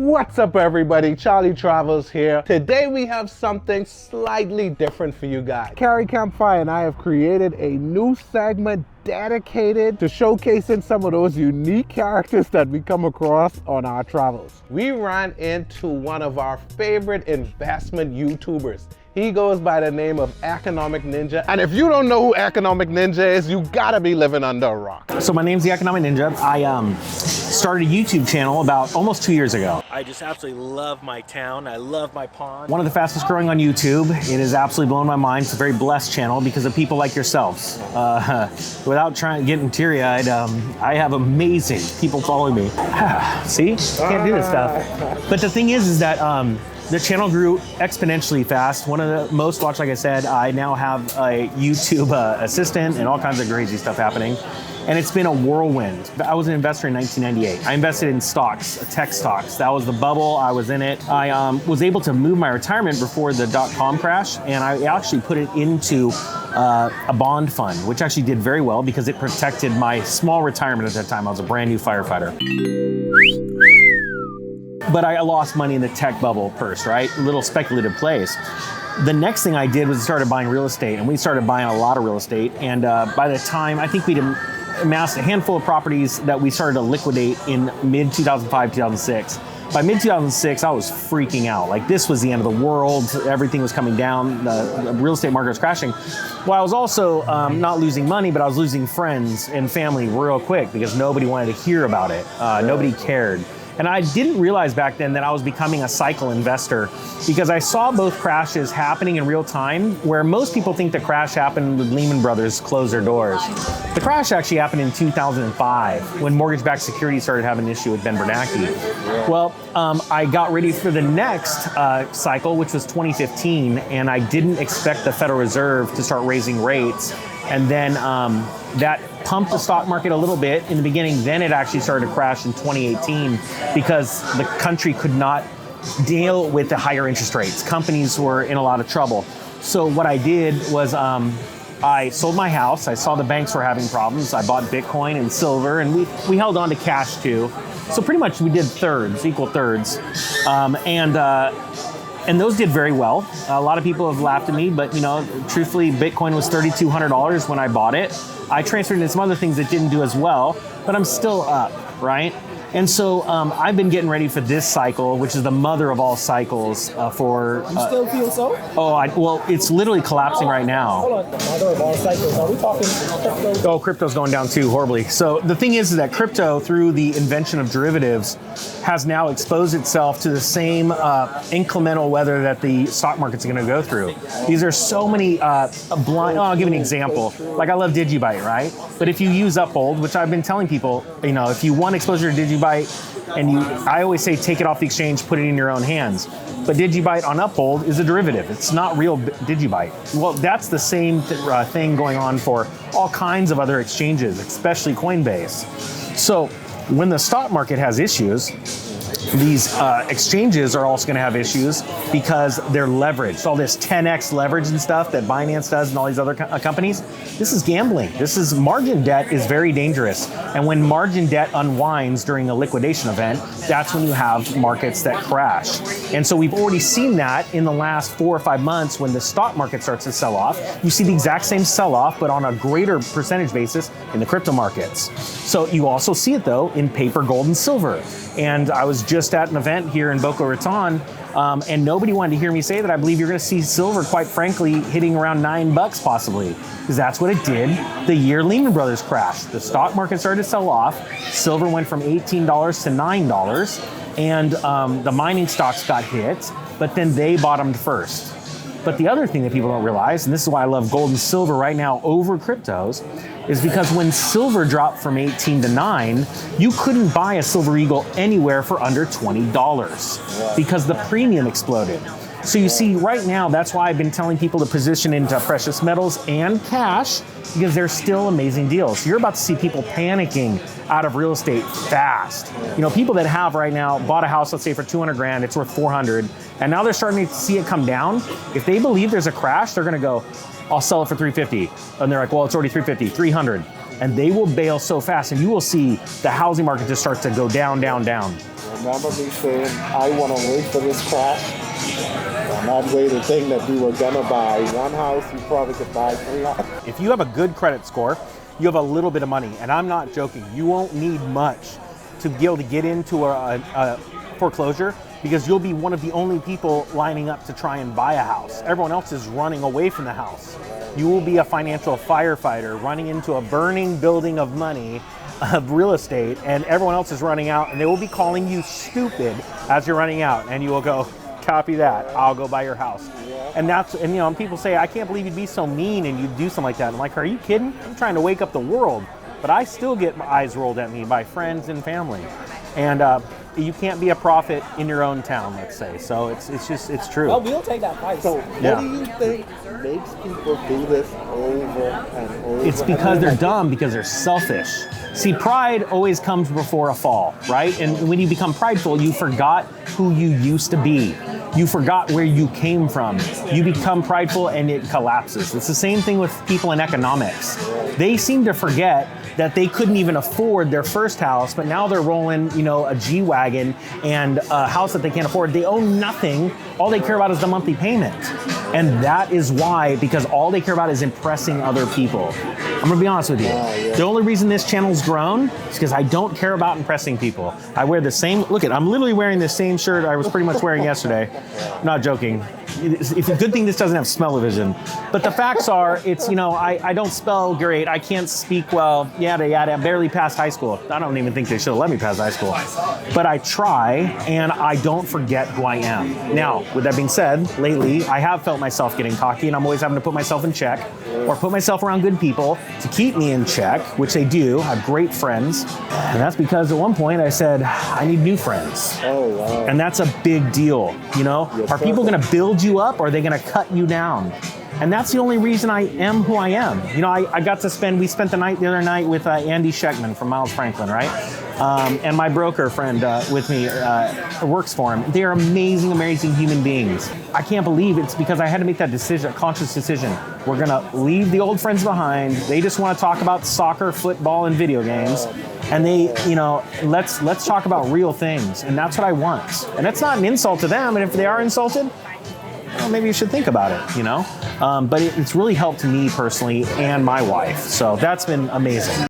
What's up everybody, Charlie Travels here. Today we have something slightly different for you guys. Carry Campfire and I have created a new segment dedicated to showcasing some of those unique characters that we come across on our travels. We ran into one of our favorite investment YouTubers. He goes by the name of Economic Ninja. And if you don't know who Economic Ninja is, you gotta be living under a rock. So my name's the Economic Ninja. I started a YouTube channel about almost 2 years ago. I just absolutely love my town. I love my pond. One of the fastest growing on YouTube. It has absolutely blown my mind. It's a very blessed channel because of people like yourselves. Without getting teary-eyed, I have amazing people following me. See? Can't do this stuff. But the thing is that the channel grew exponentially fast. One of the most watched, like I said. I now have a YouTube assistant and all kinds of crazy stuff happening. And it's been a whirlwind. I was an investor in 1998. I invested in stocks, tech stocks. That was the bubble, I was in it. I was able to move my retirement before the dot-com crash, and I actually put it into a bond fund, which actually did very well because it protected my small retirement at that time. I was a brand new firefighter. But I lost money in the tech bubble first, right? A little speculative plays. The next thing I did was started buying real estate, and we started buying a lot of real estate. And by the time, I think we'd amassed a handful of properties that we started to liquidate in mid-2005, 2006. By mid-2006, I was freaking out. Like, this was the end of the world. Everything was coming down. The real estate market was crashing. Well, I was also not losing money, but I was losing friends and family real quick because nobody wanted to hear about it. Nobody cared. And I didn't realize back then that I was becoming a cycle investor because I saw both crashes happening in real time, where most people think the crash happened when Lehman Brothers closed their doors. The crash actually happened in 2005 when mortgage-backed securities started having an issue with Ben Bernanke. Well, I got ready for the next cycle, which was 2015, and I didn't expect the Federal Reserve to start raising rates. And then that pumped the stock market a little bit in the beginning. Then it actually started to crash in 2018 because the country could not deal with the higher interest rates. Companies were in a lot of trouble. So what I did was I sold my house. I saw the banks were having problems. I bought Bitcoin and silver, and we held on to cash too. So pretty much we did thirds, equal thirds. And those did very well. A lot of people have laughed at me, but truthfully, Bitcoin was $3,200 when I bought it. I transferred into some other things that didn't do as well, but I'm still up, right? And so I've been getting ready for this cycle, which is the mother of all cycles for... You still feel so? Well, it's literally collapsing right now. Hold on, mother of all cycles. Are we talking crypto? Oh, crypto's going down too, horribly. So the thing is that crypto, through the invention of derivatives, has now exposed itself to the same inclemental weather that the stock market's going to go through. These are so many blind... I'll give you an example. Like, I love Digibyte, right? But if you use Uphold, which I've been telling people, if you want exposure to Digibyte, and I always say take it off the exchange, put it in your own hands. But Digibyte on Uphold is a derivative. It's not real Digibyte. Well, that's the same thing going on for all kinds of other exchanges, especially Coinbase. So when the stock market has issues, these exchanges are also going to have issues because they're leveraged. All this 10x leverage and stuff that Binance does and all these other companies, this is gambling. Margin debt is very dangerous. And when margin debt unwinds during a liquidation event, that's when you have markets that crash. And so we've already seen that in the last 4 or 5 months when the stock market starts to sell off. You see the exact same sell-off, but on a greater percentage basis in the crypto markets. So you also see it, though, in paper, gold, and silver. And I was just at an event here in Boca Raton, and nobody wanted to hear me say that. I believe you're going to see silver, quite frankly, hitting around $9 possibly, because that's what it did the year Lehman Brothers crashed. The stock market started to sell off. Silver went from $18 to $9, and the mining stocks got hit, but then they bottomed first. But the other thing that people don't realize, and this is why I love gold and silver right now over cryptos, is because when silver dropped from 18 to 9, you couldn't buy a Silver Eagle anywhere for under $20 because the premium exploded. So you see, right now, that's why I've been telling people to position into precious metals and cash, because they're still amazing deals. You're about to see people panicking out of real estate fast. People that have right now bought a house, let's say for 200 grand, it's worth 400, and now they're starting to see it come down. If they believe there's a crash, they're going to go, I'll sell it for 350. And they're like, well, it's already 350, 300. and they will bail so fast, and you will see the housing market just start to go down, down, down. Remember me saying I want to wait for this crash? And that way to think that we were gonna buy one house, you probably could buy 3 houses. If you have a good credit score, you have a little bit of money, and I'm not joking. You won't need much to be able to get into a foreclosure, because you'll be one of the only people lining up to try and buy a house. Everyone else is running away from the house. You will be a financial firefighter running into a burning building of money, of real estate, and everyone else is running out, and they will be calling you stupid as you're running out, and you will go, copy that, I'll go buy your house. And and people say, I can't believe you'd be so mean and you'd do something like that. I'm like, are you kidding? I'm trying to wake up the world. But I still get my eyes rolled at me by friends and family. And you can't be a prophet in your own town, let's say. So it's true. Well, we'll take that advice. So Yeah. what do you think makes people do this over and over? It's because they're dumb, because they're selfish. See, pride always comes before a fall, right? And when you become prideful, you forgot who you used to be. You forgot where you came from. You become prideful and it collapses. It's the same thing with people in economics. They seem to forget that they couldn't even afford their first house, but now they're rolling, a G-Wagon and a house that they can't afford. They own nothing. All they care about is the monthly payment. And that is why, because all they care about is impressing other people. I'm gonna be honest with you. The only reason this channel's grown is because I don't care about impressing people. I wear the same, I'm literally wearing the same shirt I was pretty much wearing yesterday. I'm not joking. It's a good thing this doesn't have smell-o-vision. But the facts are, I don't spell great. I can't speak well, yada, yada. I barely passed high school. I don't even think they should have let me pass high school. But I try, and I don't forget who I am. Now, with that being said, lately, I have felt myself getting cocky, and I'm always having to put myself in check, or put myself around good people to keep me in check, which they do. I have great friends. And that's because at one point I said, I need new friends. Oh, wow. And that's a big deal, Are people gonna build you up, or are they gonna cut you down? And that's the only reason I am who I am. We spent the other night with Andy Scheckman from Miles Franklin, right? And my broker friend with me works for him. They're amazing, amazing human beings. I can't believe it's because I had to make that decision, a conscious decision. We're gonna leave the old friends behind. They just wanna talk about soccer, football, and video games. And let's talk about real things. And that's what I want. And that's not an insult to them. And if they are insulted, maybe you should think about it, But it's really helped me personally and my wife. So that's been amazing.